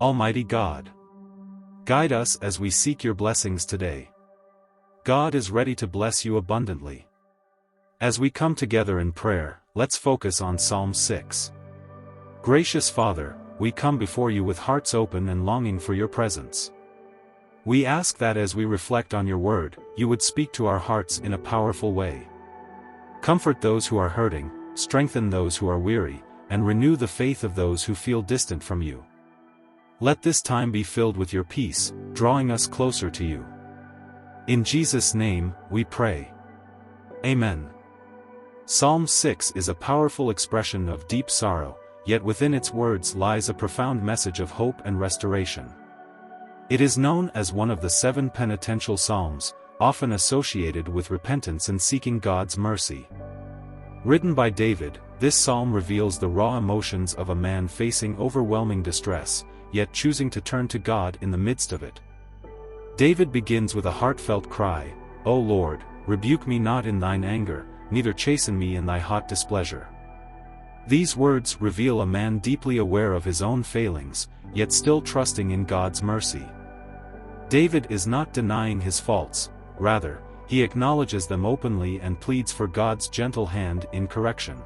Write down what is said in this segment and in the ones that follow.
Almighty God, guide us as we seek your blessings today. God is ready to bless you abundantly. As we come together in prayer, let's focus on Psalm 6. Gracious Father, we come before you with hearts open and longing for your presence. We ask that as we reflect on your word, you would speak to our hearts in a powerful way. Comfort those who are hurting, strengthen those who are weary, and renew the faith of those who feel distant from you. Let this time be filled with your peace, drawing us closer to you. In Jesus' name, we pray. Amen. Psalm 6 is a powerful expression of deep sorrow, yet within its words lies a profound message of hope and restoration. It is known as one of the 7 penitential psalms, often associated with repentance and seeking God's mercy. Written by David, this psalm reveals the raw emotions of a man facing overwhelming distress, yet choosing to turn to God in the midst of it. David begins with a heartfelt cry, "O Lord, rebuke me not in thine anger, neither chasten me in thy hot displeasure." These words reveal a man deeply aware of his own failings, yet still trusting in God's mercy. David is not denying his faults, rather, he acknowledges them openly and pleads for God's gentle hand in correction.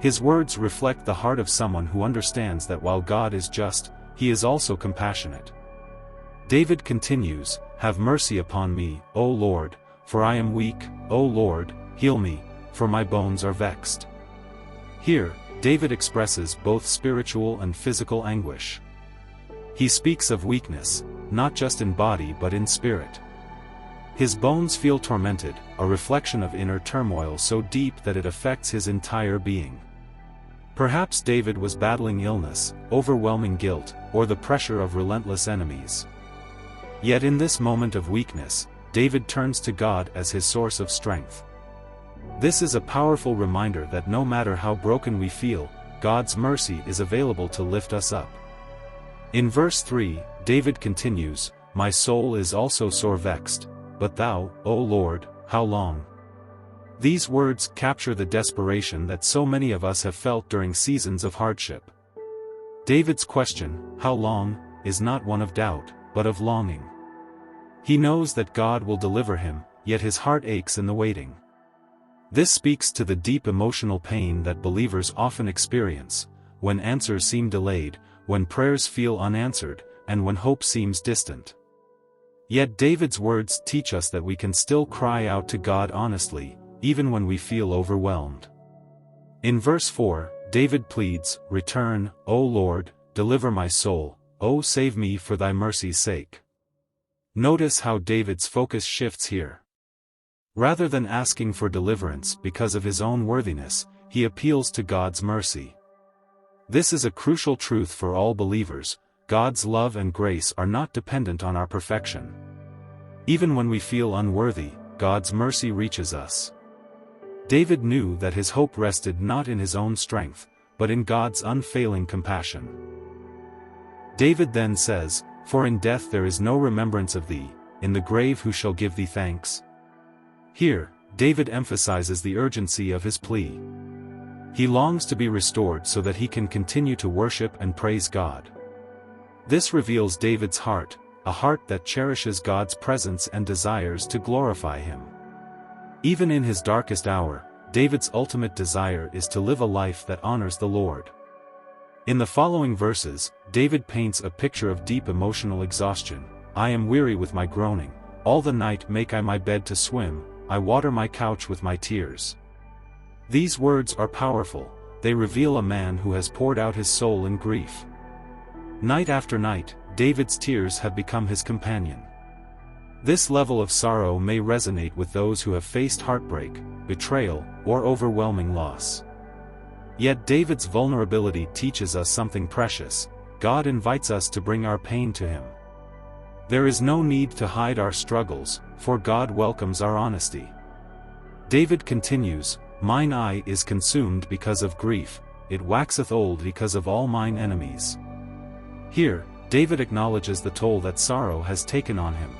His words reflect the heart of someone who understands that while God is just, he is also compassionate. David continues, "Have mercy upon me, O Lord, for I am weak, O Lord, heal me, for my bones are vexed." Here, David expresses both spiritual and physical anguish. He speaks of weakness, not just in body but in spirit. His bones feel tormented, a reflection of inner turmoil so deep that it affects his entire being. Perhaps David was battling illness, overwhelming guilt, or the pressure of relentless enemies. Yet in this moment of weakness, David turns to God as his source of strength. This is a powerful reminder that no matter how broken we feel, God's mercy is available to lift us up. In verse 3, David continues, "My soul is also sore vexed, but thou, O Lord, how long?" These words capture the desperation that so many of us have felt during seasons of hardship. David's question, "How long?" is not one of doubt, but of longing. He knows that God will deliver him, yet his heart aches in the waiting. This speaks to the deep emotional pain that believers often experience, when answers seem delayed, when prayers feel unanswered, and when hope seems distant. Yet David's words teach us that we can still cry out to God honestly, even when we feel overwhelmed. In verse 4, David pleads, "Return, O Lord, deliver my soul, O save me for thy mercy's sake." Notice how David's focus shifts here. Rather than asking for deliverance because of his own worthiness, he appeals to God's mercy. This is a crucial truth for all believers. God's love and grace are not dependent on our perfection. Even when we feel unworthy, God's mercy reaches us. David knew that his hope rested not in his own strength, but in God's unfailing compassion. David then says, "For in death there is no remembrance of thee, in the grave who shall give thee thanks?" Here, David emphasizes the urgency of his plea. He longs to be restored so that he can continue to worship and praise God. This reveals David's heart, a heart that cherishes God's presence and desires to glorify him. Even in his darkest hour, David's ultimate desire is to live a life that honors the Lord. In the following verses, David paints a picture of deep emotional exhaustion. "I am weary with my groaning, all the night make I my bed to swim, I water my couch with my tears." These words are powerful, they reveal a man who has poured out his soul in grief. Night after night, David's tears have become his companion. This level of sorrow may resonate with those who have faced heartbreak, betrayal, or overwhelming loss. Yet David's vulnerability teaches us something precious. God invites us to bring our pain to him. There is no need to hide our struggles, for God welcomes our honesty. David continues, "Mine eye is consumed because of grief, it waxeth old because of all mine enemies." Here, David acknowledges the toll that sorrow has taken on him.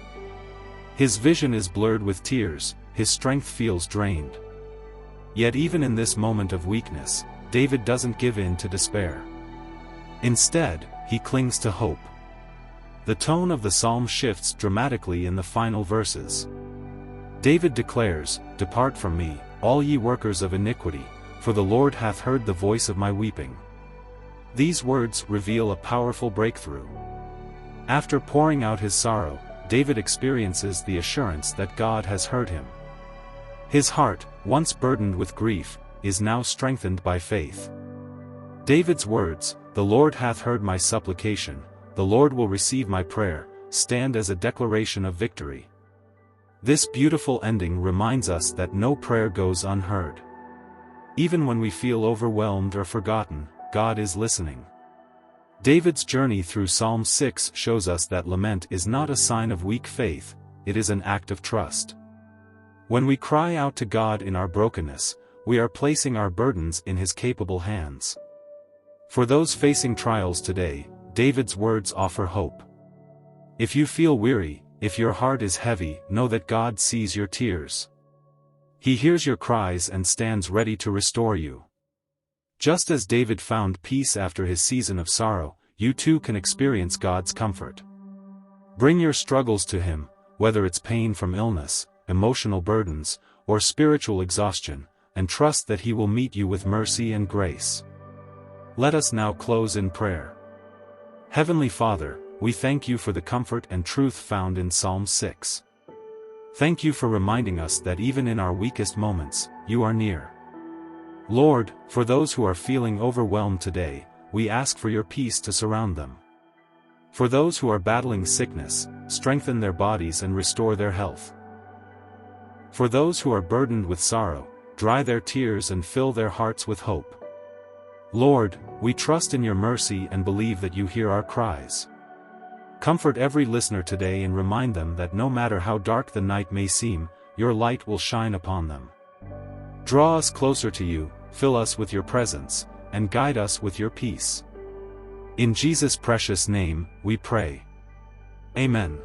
His vision is blurred with tears, his strength feels drained. Yet even in this moment of weakness, David doesn't give in to despair. Instead, he clings to hope. The tone of the psalm shifts dramatically in the final verses. David declares, "Depart from me, all ye workers of iniquity, for the Lord hath heard the voice of my weeping." These words reveal a powerful breakthrough. After pouring out his sorrow, David experiences the assurance that God has heard him. His heart, once burdened with grief, is now strengthened by faith. David's words, "The Lord hath heard my supplication, the Lord will receive my prayer," stand as a declaration of victory. This beautiful ending reminds us that no prayer goes unheard. Even when we feel overwhelmed or forgotten, God is listening. David's journey through Psalm 6 shows us that lament is not a sign of weak faith, it is an act of trust. When we cry out to God in our brokenness, we are placing our burdens in His capable hands. For those facing trials today, David's words offer hope. If you feel weary, if your heart is heavy, know that God sees your tears. He hears your cries and stands ready to restore you. Just as David found peace after his season of sorrow, you too can experience God's comfort. Bring your struggles to Him, whether it's pain from illness, emotional burdens, or spiritual exhaustion, and trust that He will meet you with mercy and grace. Let us now close in prayer. Heavenly Father, we thank You for the comfort and truth found in Psalm 6. Thank You for reminding us that even in our weakest moments, You are near. Lord, for those who are feeling overwhelmed today, we ask for Your peace to surround them. For those who are battling sickness, strengthen their bodies and restore their health. For those who are burdened with sorrow, dry their tears and fill their hearts with hope. Lord, we trust in Your mercy and believe that You hear our cries. Comfort every listener today and remind them that no matter how dark the night may seem, Your light will shine upon them. Draw us closer to You, fill us with Your presence, and guide us with Your peace. In Jesus' precious name, we pray. Amen.